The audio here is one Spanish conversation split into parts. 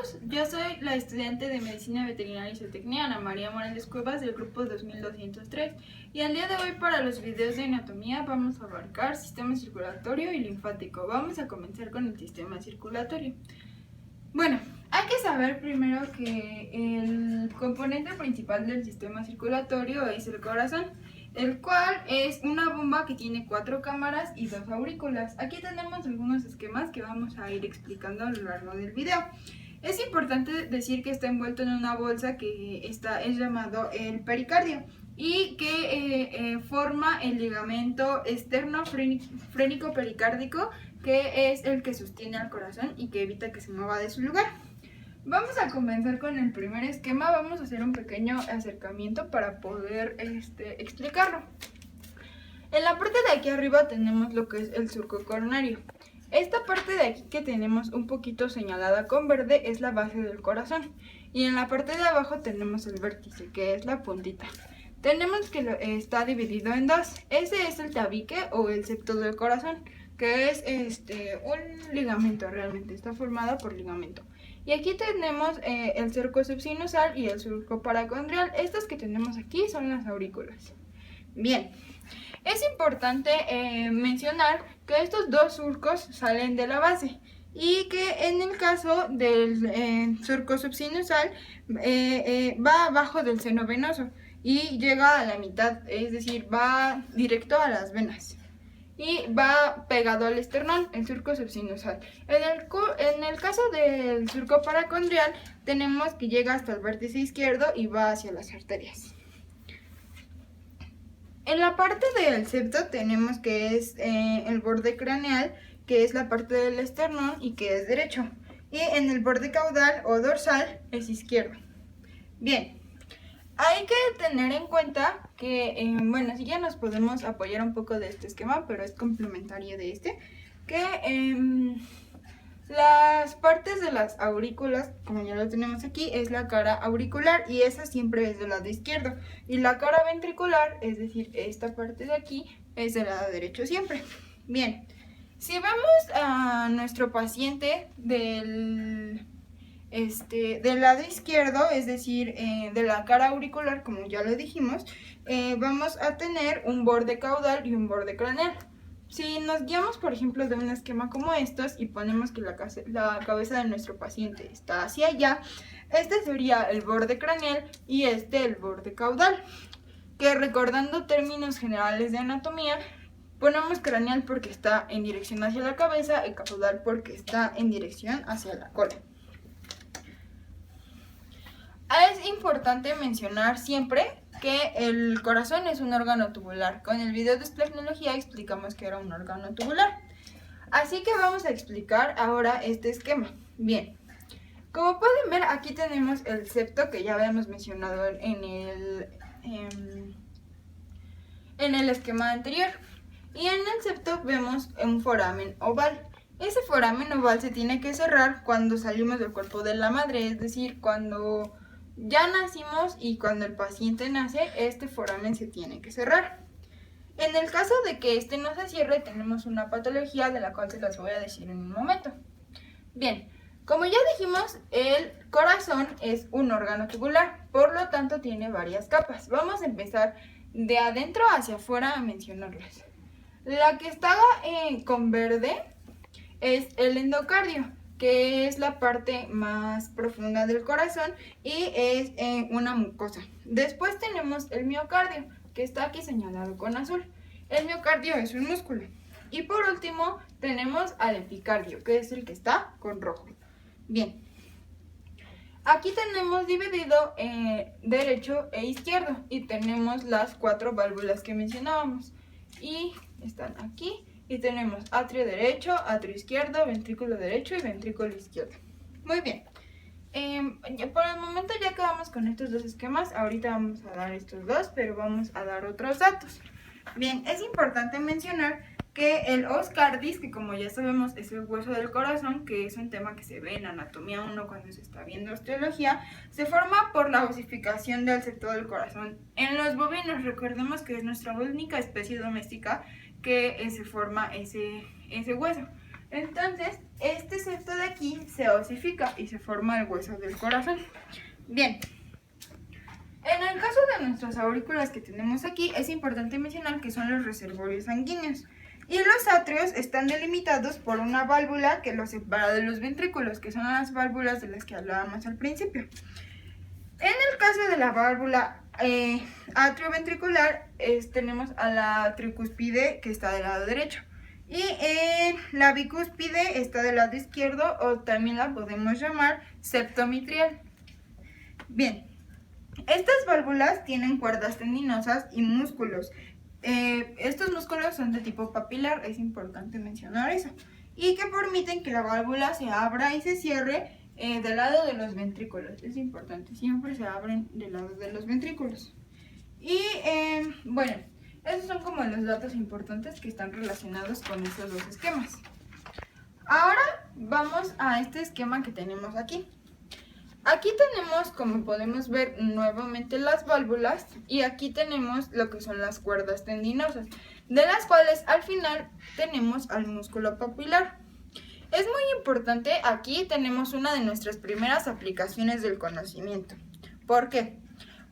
todos, yo soy la estudiante de Medicina Veterinaria y Zootecnia Ana María Morales Cuevas del grupo 2203 y al día de hoy para los videos de anatomía vamos a abarcar sistema circulatorio y linfático. Vamos a comenzar con el sistema circulatorio. Bueno, hay que saber primero que el componente principal del sistema circulatorio es el corazón, el cual es una bomba que tiene 4 cámaras y 2 aurículas. Aquí tenemos algunos esquemas que vamos a ir explicando a lo largo del video. Es importante decir que está envuelto en una bolsa que es llamado el pericardio y que forma el ligamento externo-frénico pericárdico, que es el que sostiene al corazón y que evita que se mueva de su lugar. Vamos a comenzar con el primer esquema. Vamos a hacer un pequeño acercamiento para poder explicarlo. En la parte de aquí arriba tenemos lo que es el surco coronario. Esta parte de aquí que tenemos un poquito señalada con verde es la base del corazón. Y en la parte de abajo tenemos el vértice, que es la puntita. Tenemos que está dividido en dos. Ese es el tabique o el septo del corazón, que es un ligamento realmente. Está formado por ligamento. Y aquí tenemos el surco subsinusal y el surco paracondrial. Estas que tenemos aquí son las aurículas. Bien, es importante mencionar que estos dos surcos salen de la base y que en el caso del surco subsinusal va abajo del seno venoso y llega a la mitad, es decir, va directo a las venas. Y va pegado al esternón, el surco subsinusal. En el caso del surco paracondrial, tenemos que llega hasta el vértice izquierdo y va hacia las arterias. En la parte del septo tenemos que es el borde craneal, que es la parte del esternón y que es derecho. Y en el borde caudal o dorsal es izquierdo. Bien. Hay que tener en cuenta que, bueno, si ya nos podemos apoyar un poco de este esquema, pero es complementario de que las partes de las aurículas, como ya lo tenemos aquí, es la cara auricular y esa siempre es del lado izquierdo. Y la cara ventricular, es decir, esta parte de aquí, es del lado derecho siempre. Bien, si vemos a nuestro paciente del lado izquierdo, es decir, de la cara auricular, como ya lo dijimos, vamos a tener un borde caudal y un borde craneal. Si nos guiamos, por ejemplo, de un esquema como estos y ponemos que la cabeza de nuestro paciente está hacia allá, este sería el borde craneal y el borde caudal. Que recordando términos generales de anatomía, ponemos craneal porque está en dirección hacia la cabeza y caudal porque está en dirección hacia la cola. Es importante mencionar siempre que el corazón es un órgano tubular. Con el video de esplagnología explicamos que era un órgano tubular. Así que vamos a explicar ahora este esquema. Bien, como pueden ver, aquí tenemos el septo que ya habíamos mencionado en el esquema anterior. Y en el septo vemos un foramen oval. Ese foramen oval se tiene que cerrar cuando salimos del cuerpo de la madre, es decir, cuando ya nacimos y cuando el paciente nace, este foramen se tiene que cerrar. En el caso de que este no se cierre, tenemos una patología de la cual se las voy a decir en un momento. Bien, como ya dijimos, el corazón es un órgano tubular, por lo tanto tiene varias capas. Vamos a empezar de adentro hacia afuera a mencionarlas. La que está con verde es el endocardio, que es la parte más profunda del corazón y es una mucosa. Después tenemos el miocardio, que está aquí señalado con azul. El miocardio es un músculo. Y por último tenemos al epicardio, que es el que está con rojo. Bien, aquí tenemos dividido derecho e izquierdo y tenemos las 4 válvulas que mencionábamos y están aquí. Y tenemos atrio derecho, atrio izquierdo, ventrículo derecho y ventrículo izquierdo. Muy bien. Por el momento ya acabamos con estos dos esquemas. Ahorita vamos a dar estos dos, pero vamos a dar otros datos. Bien, es importante mencionar que el os cardis, que como ya sabemos es el hueso del corazón, que es un tema que se ve en anatomía 1 cuando se está viendo osteología, se forma por la osificación del septo del corazón. En los bovinos, recordemos que es nuestra única especie doméstica que se forma ese hueso. Entonces, este septo de aquí se osifica y se forma el hueso del corazón. Bien, en el caso de nuestras aurículas que tenemos aquí, es importante mencionar que son los reservorios sanguíneos. Y los atrios están delimitados por una válvula que los separa de los ventrículos, que son las válvulas de las que hablábamos al principio. En el caso de la válvula atrioventricular, tenemos a la tricúspide que está del lado derecho. Y la bicúspide está del lado izquierdo, o también la podemos llamar septo mitrial. Bien, estas válvulas tienen cuerdas tendinosas y músculos. Estos músculos son de tipo papilar, es importante mencionar eso, y que permiten que la válvula se abra y se cierre del lado de los ventrículos. Es importante, siempre se abren del lado de los ventrículos. Y bueno, esos son como los datos importantes que están relacionados con estos dos esquemas. Ahora vamos a este esquema que tenemos aquí. Aquí tenemos, como podemos ver, nuevamente las válvulas, y aquí tenemos lo que son las cuerdas tendinosas, de las cuales al final tenemos al músculo papilar. Es muy importante, aquí tenemos una de nuestras primeras aplicaciones del conocimiento. ¿Por qué?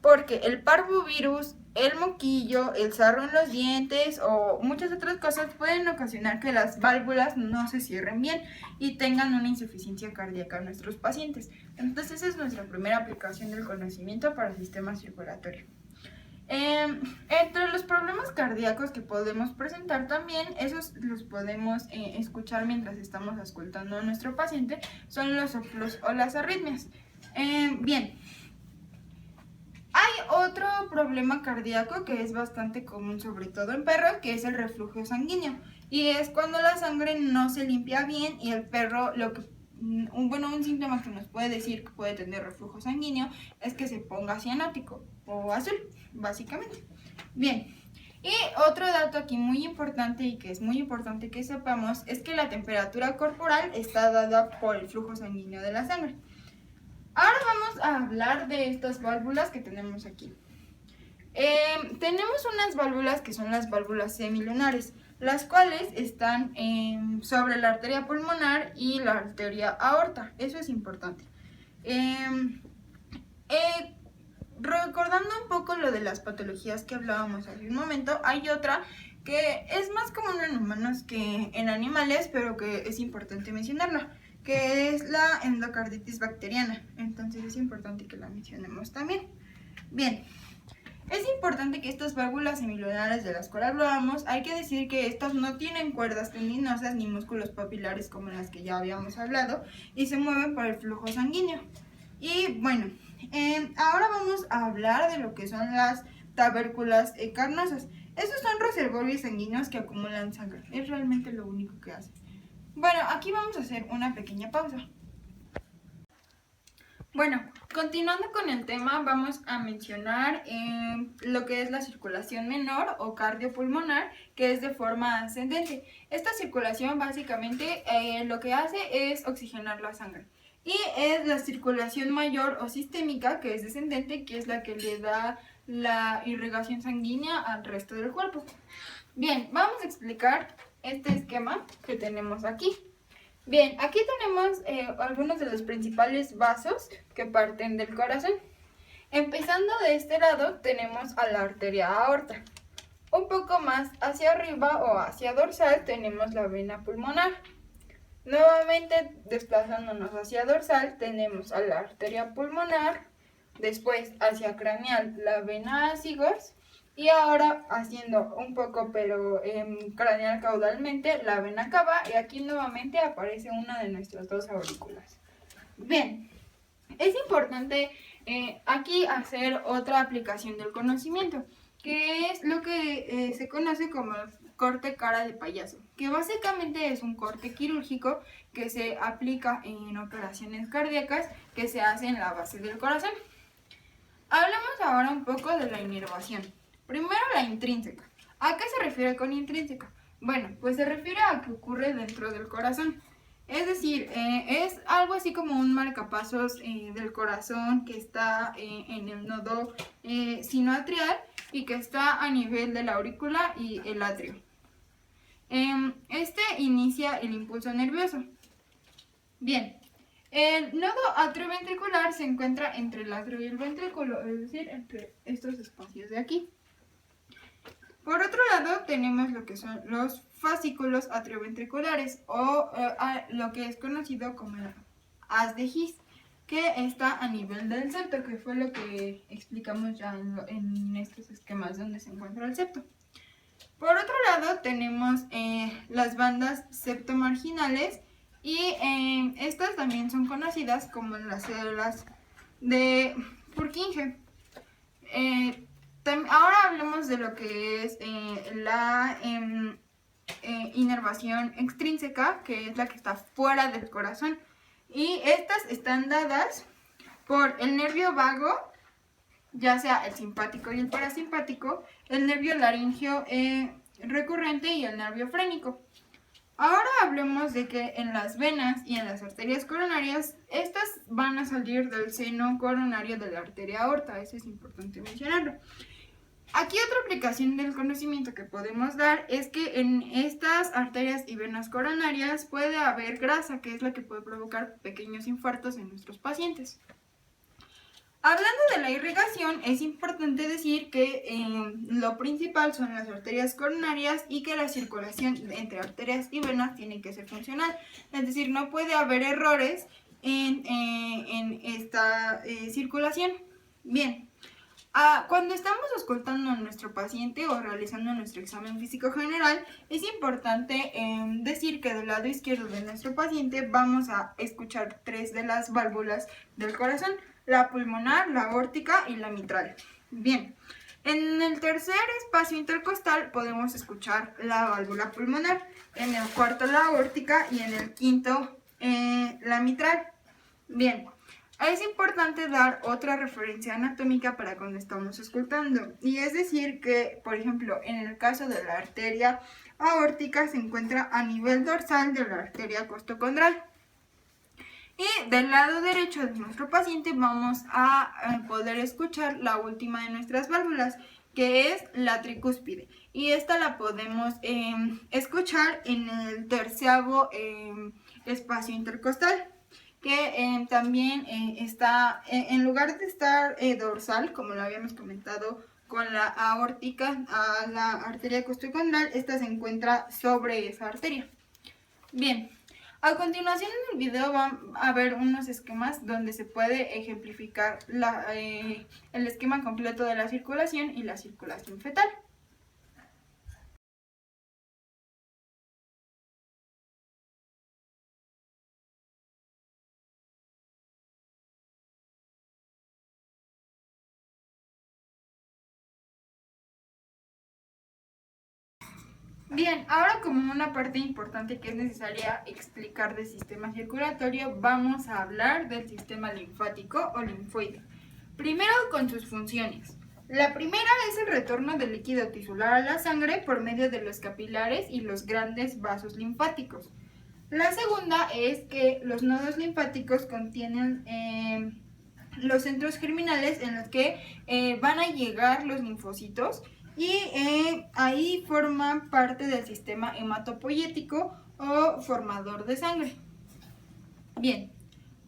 Porque el parvovirus, el moquillo, el sarro en los dientes o muchas otras cosas pueden ocasionar que las válvulas no se cierren bien y tengan una insuficiencia cardíaca en nuestros pacientes. Entonces esa es nuestra primera aplicación del conocimiento para el sistema circulatorio. Entre los problemas cardíacos que podemos presentar también, esos los podemos escuchar mientras estamos auscultando a nuestro paciente, son los soplos o las arritmias. Bien. Hay otro problema cardíaco que es bastante común, sobre todo en perros, que es el reflujo sanguíneo. Y es cuando la sangre no se limpia bien y el perro, un síntoma que nos puede decir que puede tener reflujo sanguíneo es que se ponga cianótico o azul, básicamente. Bien, y otro dato aquí muy importante y que es muy importante que sepamos es que la temperatura corporal está dada por el flujo sanguíneo de la sangre. Ahora vamos a hablar de estas válvulas que tenemos aquí. Tenemos unas válvulas que son las válvulas semilunares, las cuales están sobre la arteria pulmonar y la arteria aorta. Eso es importante. Recordando un poco lo de las patologías que hablábamos hace un momento, hay otra que es más común en humanos que en animales, pero que es importante mencionarla, que es la endocarditis bacteriana. Entonces es importante que la mencionemos también. Bien, es importante que estas válvulas semilunares de las cuales hablábamos, hay que decir que estas no tienen cuerdas tendinosas ni músculos papilares como las que ya habíamos hablado, y se mueven por el flujo sanguíneo. Y bueno, ahora vamos a hablar de lo que son las taberculas carnosas. Estos son reservorios sanguíneos que acumulan sangre, es realmente lo único que hacen. Bueno, aquí vamos a hacer una pequeña pausa. Bueno, continuando con el tema, vamos a mencionar lo que es la circulación menor o cardiopulmonar, que es de forma ascendente. Esta circulación básicamente lo que hace es oxigenar la sangre. Y es la circulación mayor o sistémica, que es descendente, que es la que le da la irrigación sanguínea al resto del cuerpo. Bien, vamos a explicar este esquema que tenemos aquí. Bien, aquí tenemos algunos de los principales vasos que parten del corazón. Empezando de este lado tenemos a la arteria aorta. Un poco más hacia arriba o hacia dorsal tenemos la vena pulmonar. Nuevamente desplazándonos hacia dorsal tenemos a la arteria pulmonar. Después hacia craneal la vena azygos. Y ahora haciendo un poco pero craneal caudalmente la vena cava, y aquí nuevamente aparece una de nuestras dos aurículas. Bien, es importante aquí hacer otra aplicación del conocimiento, que es lo que se conoce como corte cara de payaso, que básicamente es un corte quirúrgico que se aplica en operaciones cardíacas que se hace en la base del corazón. Hablemos ahora un poco de la inervación. Primero, la intrínseca. ¿A qué se refiere con intrínseca? Bueno, pues se refiere a que ocurre dentro del corazón. Es decir, es algo así como un marcapasos del corazón que está en el nodo sinoatrial y que está a nivel de la aurícula y el atrio. Este inicia el impulso nervioso. Bien, el nodo atrioventricular se encuentra entre el atrio y el ventrículo, es decir, entre estos espacios de aquí. Por otro lado, tenemos lo que son los fascículos atrioventriculares o lo que es conocido como el haz de His, que está a nivel del septo, que fue lo que explicamos ya en estos esquemas donde se encuentra el septo. Por otro lado, tenemos las bandas septomarginales y estas también son conocidas como las células de Purkinje. Ahora hablemos de lo que es la inervación extrínseca, que es la que está fuera del corazón. Y estas están dadas por el nervio vago, ya sea el simpático y el parasimpático, el nervio laríngeo recurrente y el nervio frénico. Ahora hablemos de que en las venas y en las arterias coronarias, estas van a salir del seno coronario de la arteria aorta, eso es importante mencionarlo. Aquí otra aplicación del conocimiento que podemos dar es que en estas arterias y venas coronarias puede haber grasa, que es la que puede provocar pequeños infartos en nuestros pacientes. Hablando de la irrigación, es importante decir que lo principal son las arterias coronarias y que la circulación entre arterias y venas tiene que ser funcional. Es decir, no puede haber errores en esta circulación. Bien. Cuando estamos auscultando a nuestro paciente o realizando nuestro examen físico general, es importante decir que del lado izquierdo de nuestro paciente vamos a escuchar 3 de las válvulas del corazón: la pulmonar, la aórtica y la mitral. Bien, en el tercer espacio intercostal podemos escuchar la válvula pulmonar, en el cuarto la aórtica y en el quinto la mitral. Bien. Es importante dar otra referencia anatómica para cuando estamos auscultando, y es decir que, por ejemplo, en el caso de la arteria aórtica se encuentra a nivel dorsal de la arteria costocondral. Y del lado derecho de nuestro paciente vamos a poder escuchar la última de nuestras válvulas, que es la tricúspide, y esta la podemos escuchar en el 13º espacio intercostal, que también está, en lugar de estar dorsal, como lo habíamos comentado con la aórtica a la arteria costocondral, esta se encuentra sobre esa arteria. Bien, a continuación en el video van a ver unos esquemas donde se puede ejemplificar el esquema completo de la circulación y la circulación fetal. Bien, ahora como una parte importante que es necesaria explicar del sistema circulatorio, vamos a hablar del sistema linfático o linfoide. Primero con sus funciones. La primera es el retorno del líquido tisular a la sangre por medio de los capilares y los grandes vasos linfáticos. La segunda es que los nodos linfáticos contienen los centros germinales en los que van a llegar los linfocitos, y ahí forman parte del sistema hematopoyético o formador de sangre. Bien,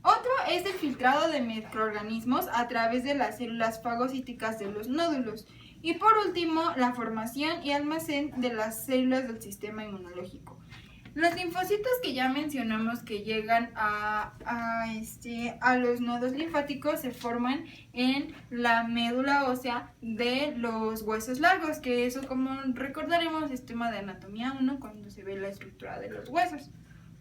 otro es el filtrado de microorganismos a través de las células fagocíticas de los nódulos. Y por último, la formación y almacén de las células del sistema inmunológico. Los linfocitos que ya mencionamos que llegan a los nodos linfáticos se forman en la médula ósea de los huesos largos, que eso, como recordaremos, es tema de anatomía 1 cuando se ve la estructura de los huesos.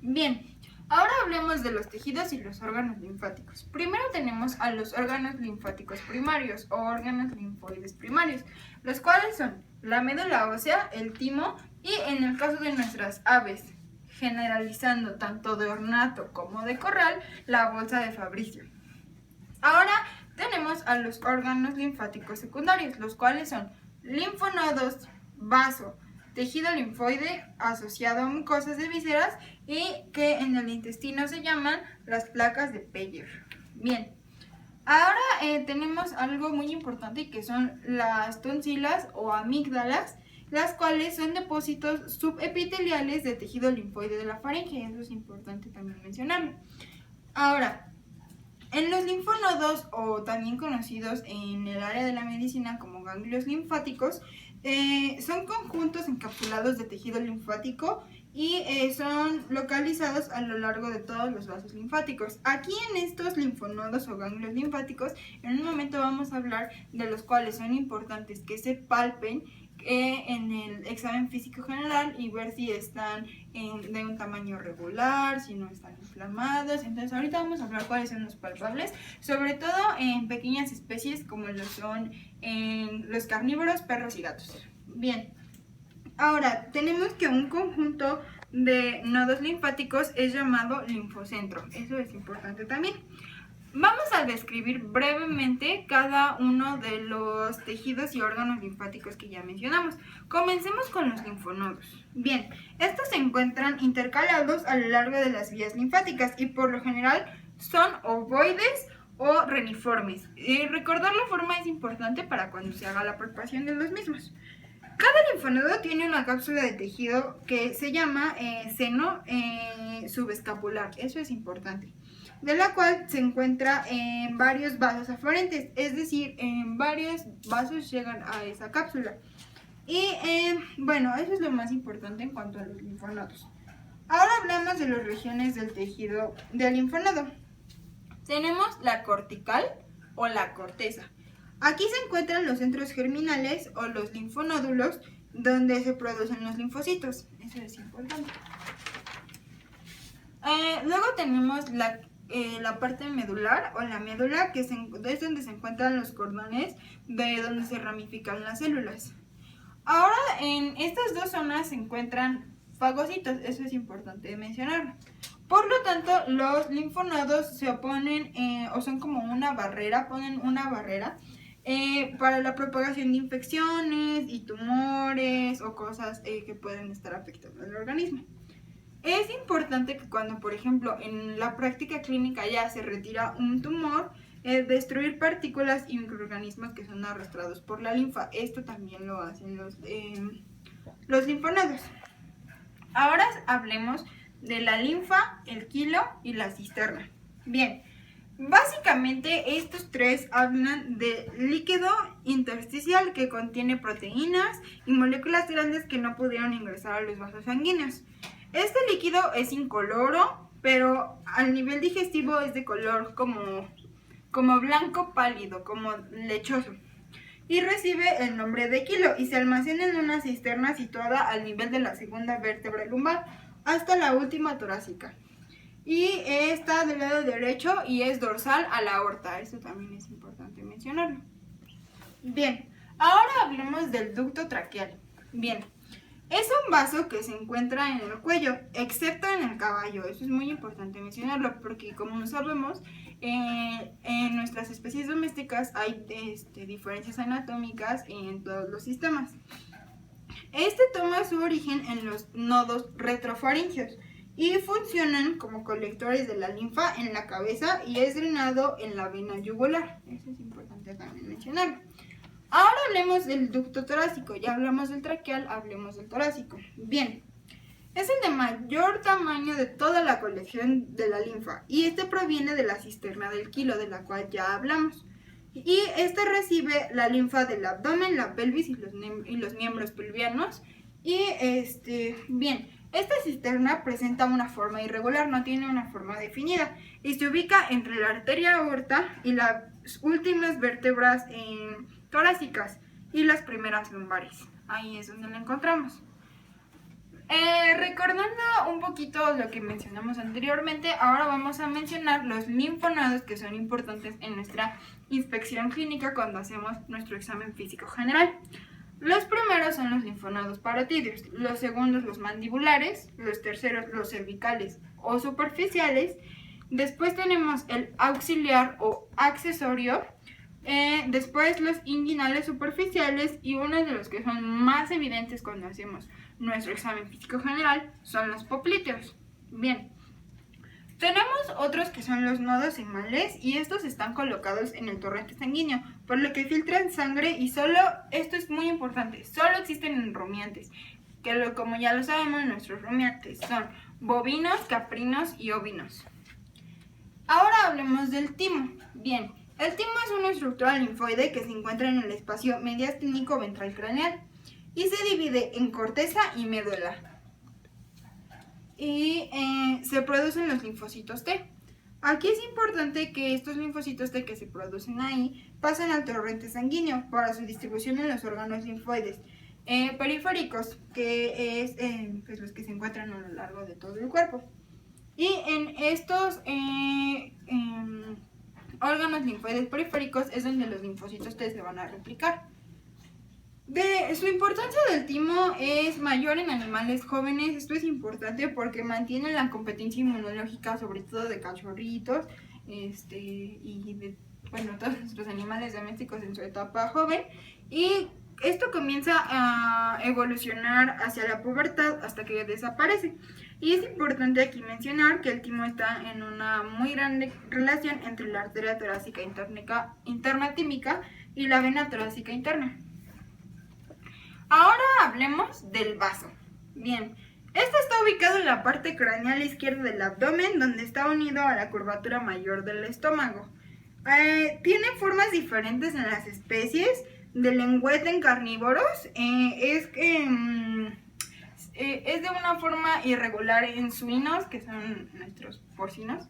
Bien, ahora hablemos de los tejidos y los órganos linfáticos. Primero tenemos a los órganos linfáticos primarios o órganos linfoides primarios, los cuales son la médula ósea, el timo y, en el caso de nuestras aves, generalizando tanto de ornato como de corral, la bolsa de Fabricio. Ahora tenemos a los órganos linfáticos secundarios, los cuales son linfonodos, vaso, tejido linfoide asociado a mucosas de vísceras y que en el intestino se llaman las placas de Peyer. Bien, ahora tenemos algo muy importante que son las tonsilas o amígdalas, las cuales son depósitos subepiteliales de tejido linfoide de la faringe. Eso es importante también mencionarlo. Ahora, en los linfonodos, o también conocidos en el área de la medicina como ganglios linfáticos, son conjuntos encapsulados de tejido linfático y son localizados a lo largo de todos los vasos linfáticos. Aquí en estos linfonodos o ganglios linfáticos, en un momento vamos a hablar de los cuales son importantes que se palpen en el examen físico general y ver si están de un tamaño regular, si no están inflamados. Entonces ahorita vamos a hablar cuáles son los palpables, sobre todo en pequeñas especies como lo son los carnívoros, perros y gatos. Bien, ahora tenemos que un conjunto de nodos linfáticos es llamado linfocentro. Eso es importante también. Vamos a describir brevemente cada uno de los tejidos y órganos linfáticos que ya mencionamos. Comencemos con los linfonodos. Bien, estos se encuentran intercalados a lo largo de las vías linfáticas y por lo general son ovoides o reniformes. Recordar la forma es importante para cuando se haga la palpación de los mismos. Cada linfonodo tiene una cápsula de tejido que se llama seno subescapular. Eso es importante, de la cual se encuentra en varios vasos afluentes, es decir, en varios vasos llegan a esa cápsula. Y bueno, eso es lo más importante en cuanto a los linfonodos. Ahora hablamos de las regiones del tejido del linfonodo. Tenemos la cortical o la corteza. Aquí se encuentran los centros germinales o los linfonódulos donde se producen los linfocitos. Eso es importante. Luego tenemos la parte medular o la médula, que es donde se encuentran los cordones de donde se ramifican las células. Ahora en estas dos zonas se encuentran fagocitos, eso es importante mencionarlo. Por lo tanto, los linfonodos se oponen o son como una barrera, ponen una barrera para la propagación de infecciones y tumores o cosas que pueden estar afectando al organismo. Es importante que cuando, por ejemplo, en la práctica clínica ya se retira un tumor, destruir partículas y microorganismos que son arrastrados por la linfa. Esto también lo hacen los linfonodos. Ahora hablemos de la linfa, el quilo y la cisterna. Bien, básicamente estos tres hablan de líquido intersticial que contiene proteínas y moléculas grandes que no pudieron ingresar a los vasos sanguíneos. Este líquido es incoloro, pero al nivel digestivo es de color como blanco pálido, como lechoso. Y recibe el nombre de quilo y se almacena en una cisterna situada al nivel de la segunda vértebra lumbar hasta la última torácica. Y está del lado derecho y es dorsal a la aorta. Eso también es importante mencionarlo. Bien, ahora hablemos del ducto traqueal. Bien. Es un vaso que se encuentra en el cuello, excepto en el caballo. Eso es muy importante mencionarlo porque, como sabemos, en nuestras especies domésticas hay diferencias anatómicas en todos los sistemas. Este toma su origen en los nodos retrofaringeos y funcionan como colectores de la linfa en la cabeza y es drenado en la vena yugular. Eso es importante también mencionarlo. Ahora hablemos del ducto torácico. Ya hablamos del traqueal, hablemos del torácico. Bien, es el de mayor tamaño de toda la colección de la linfa y este proviene de la cisterna del quilo, de la cual ya hablamos. Y este recibe la linfa del abdomen, la pelvis y los miembros pelvianos. Y bien, esta cisterna presenta una forma irregular, no tiene una forma definida y se ubica entre la arteria aorta y las últimas vértebras torácicas y las primeras lumbares. Ahí es donde la encontramos. Recordando un poquito lo que mencionamos anteriormente, ahora vamos a mencionar los linfonodos que son importantes en nuestra inspección clínica cuando hacemos nuestro examen físico general. Los primeros son los linfonodos parotídeos, los segundos los mandibulares, los terceros los cervicales o superficiales. Después tenemos el auxiliar o accesorio, después los inguinales superficiales y uno de los que son más evidentes cuando hacemos nuestro examen físico general son los popliteos. Bien, Tenemos otros que son los nodos semales y estos están colocados en el torrente sanguíneo, por lo que filtran sangre y esto es muy importante, solo existen en rumiantes, como ya lo sabemos, nuestros rumiantes son bovinos, caprinos y ovinos. Ahora hablemos del timo. Bien, el timo es una estructura linfoide que se encuentra en el espacio mediastínico ventral craneal y se divide en corteza y médula. Y se producen los linfocitos T. Aquí es importante que estos linfocitos T que se producen ahí pasen al torrente sanguíneo para su distribución en los órganos linfoides periféricos, que es pues los que se encuentran a lo largo de todo el cuerpo. Y en estos órganos linfoides periféricos es donde los linfocitos T se van a replicar. Su importancia del timo es mayor en animales jóvenes. Esto es importante porque mantiene la competencia inmunológica, sobre todo de cachorritos y de todos nuestros animales domésticos en su etapa joven. Y esto comienza a evolucionar hacia la pubertad hasta que desaparece. Y es importante aquí mencionar que el timo está en una muy grande relación entre la arteria torácica interna tímica y la vena torácica interna. Ahora hablemos del vaso. Bien, este está ubicado en la parte craneal izquierda del abdomen, donde está unido a la curvatura mayor del estómago. Tiene formas diferentes en las especies. De lengüeta en carnívoros, es de una forma irregular en suinos, que son nuestros porcinos,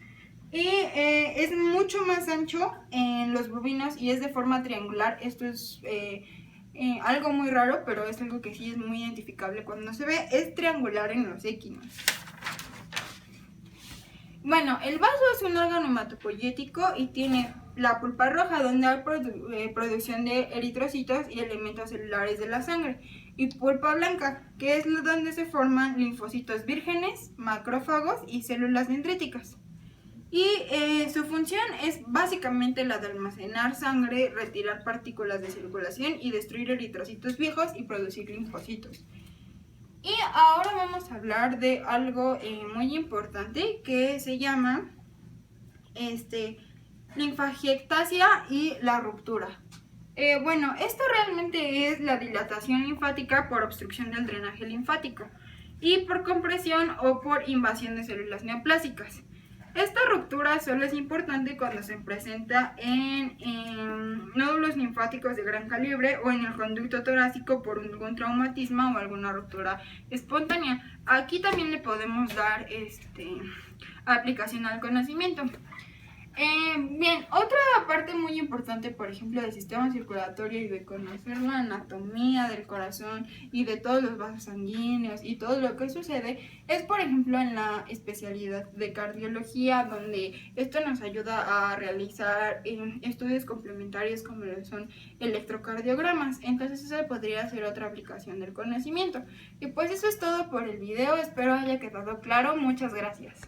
y es mucho más ancho en los bovinos y es de forma triangular. Esto es algo muy raro, pero es algo que sí es muy identificable cuando se ve. Es triangular en los equinos. Bueno, el vaso es un órgano hematopoyético y tiene la pulpa roja, donde hay producción de eritrocitos y elementos celulares de la sangre, y pulpa blanca, que es donde se forman linfocitos vírgenes, macrófagos y células dendríticas. Y su función es básicamente la de almacenar sangre, retirar partículas de circulación y destruir eritrocitos viejos y producir linfocitos. Y ahora vamos a hablar de algo muy importante que se llama linfagiectasia y la ruptura. Esto realmente es la dilatación linfática por obstrucción del drenaje linfático y por compresión o por invasión de células neoplásicas. Esta ruptura solo es importante cuando se presenta en nódulos linfáticos de gran calibre o en el conducto torácico por algún traumatismo o alguna ruptura espontánea. Aquí también le podemos dar aplicación al conocimiento. Bien, otra parte muy importante, por ejemplo, del sistema circulatorio y de conocer la anatomía del corazón y de todos los vasos sanguíneos y todo lo que sucede, es por ejemplo en la especialidad de cardiología, donde esto nos ayuda a realizar estudios complementarios como lo son electrocardiogramas. Entonces esa podría ser otra aplicación del conocimiento. Y pues eso es todo por el video, espero haya quedado claro. Muchas gracias.